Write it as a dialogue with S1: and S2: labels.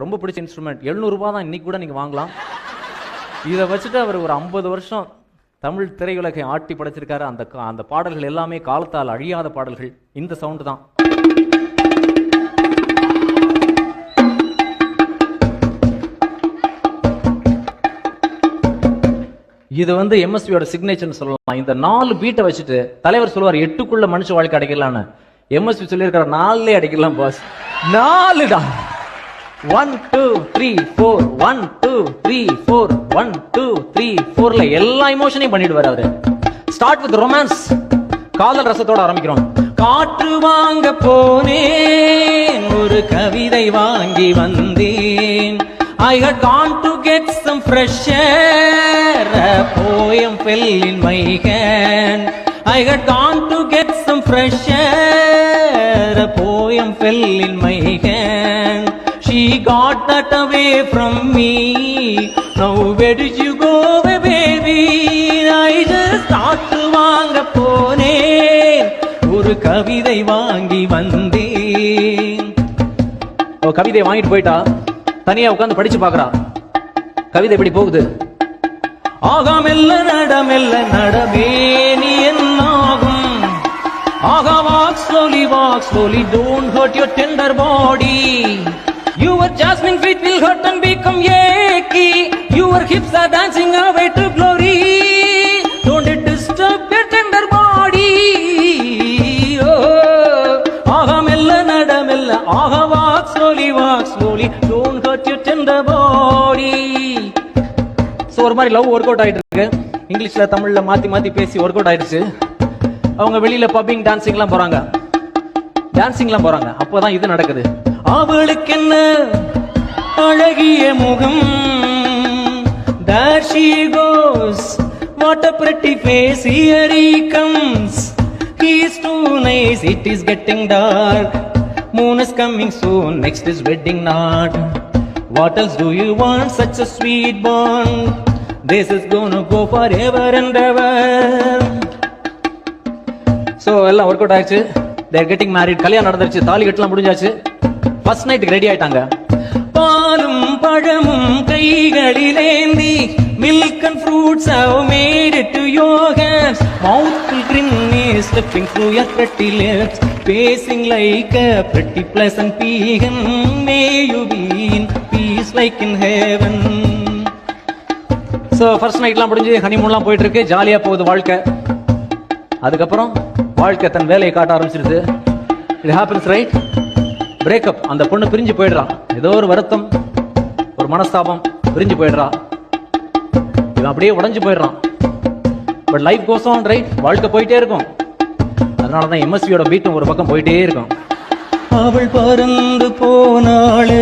S1: ரொம்ப பிடிச்ச இன்ஸ்ட்ருமெண்ட். 700 ரூபாய் தான், இன்னைக்கு கூட நீங்க வாங்கலாம். இதை வச்சுட்டு அவர் ஒரு 50 வருஷம் தமிழ் திரையுலகை ஆட்டி படைச்சிருக்காரு. அந்த பாடல்கள் எல்லாமே காலத்தால் அழியாத பாடல்கள். இந்த சவுண்டு தான். இது வந்து எம்எஸ்வியோட சிக்னேச்சர்னு சொல்லலாம். இந்த 4 பீட்டை வச்சுட்டு தலைவர் சொல்லுவார் 8க்குள்ள மனுஷ வாழ்க்கை அடைக்கலான்னு. எம்எஸ்வி சொல்லியிருக்காரு 4லே அடைக்கலாம் பாஸ். 4டா. 1 2 3 4 1 2 3 4 1 2 3 4ல எல்லா இமோஷனையும் பண்ணிடுவார் அவரு. Start with romance. காதல் ரசத்தோட ஆரம்பிக்கிறோம். காற்று வாங்க போனேன், ஒரு கவிதை வாங்கி வந்தேன். I had gone to get some fresh air, a poem fell in my hand. I had gone to get some fresh air, a poem fell in my hand. She got that away from me. Now where did you go away, baby? I just thought to வாங்க போனேன், ஒரு கவிதை வாங்கி வந்தேன். கவிதை வாங்கிட்டு போயிட்டா, தனியா உட்கார்ந்து படிச்சு பாக்குறா. கவிதை எப்படி போகுது? ஆகாமெல்ல நடமெல்ல நடமே நீ என்னாகும். ஆகா walk slowly, don't hurt your tender body. Your jasmine feet will hurt and become achy. Your hips are dancing away to glory. Don't it disturb your tender body. ஆகாமெல்ல நடமெல்ல, ஆகா walk slowly, don't hurt your tender body. So ஒரு மாதிரி love work out ஆயிட்டு இருக்கு. இங்கிலீஷ்ல தமிழ்ல மாத்தி மாத்தி பேசி ஒர்க் அவுட் ஆயிடுச்சு. அவங்க வெளியில பப்பிங் டான்சிங்லாம் போறாங்க. அப்போதான் இது நடக்குது. அவளுக்கு என்ன அழகிய முகம். There she goes, what a pretty face. Here he comes, he is too nice. It is getting dark, moon is coming soon. Next is wedding night. What else do you want? Such a sweet bond. This is gonna go forever and ever. So எல்லாம் work out ஆயிடுச்சு. They are getting married. கல்யாணம் நடந்துருச்சு. தாலி கட்டலாம் முடிஞ்சாச்சு. First நைட்டுக்கு ready ஆயிட்டாங்க. பாலும் பழமும் கைகளிலேந்தி, milk and fruits have made it to your hands. Mouthful grin is slipping through your pretty lips, pacing like a pretty pleasant pecan. May you be in peace like in heaven. So first nightலாம் முடிஞ்சு ஹனிமூன்லாம் போயிட்டு இருக்கு. ஜாலியா போகுது வாழ்க்கை. அதுக்கப்புறம் வாழ்க்கை தன் வேலையை காட்ட ஆரம்பிச்சிருது. It happens, right? பிரேக்கப். அந்த பொண்ணு பிரிஞ்சு போயிடுறான். ஏதோ ஒரு வருத்தம், ஒரு மனஸ்தாபம், பிரிஞ்சு போயிடுறான். இவன் அப்படியே உடைஞ்சு போயிடுறான். But life goes on, right? வாழ்க்கை போயிட்டே இருக்கும். அதனாலதான் எம்எஸ்வியோட பீட்டும் ஒரு பக்கம் போயிட்டே இருக்கும். அவள் பறந்து போனாளே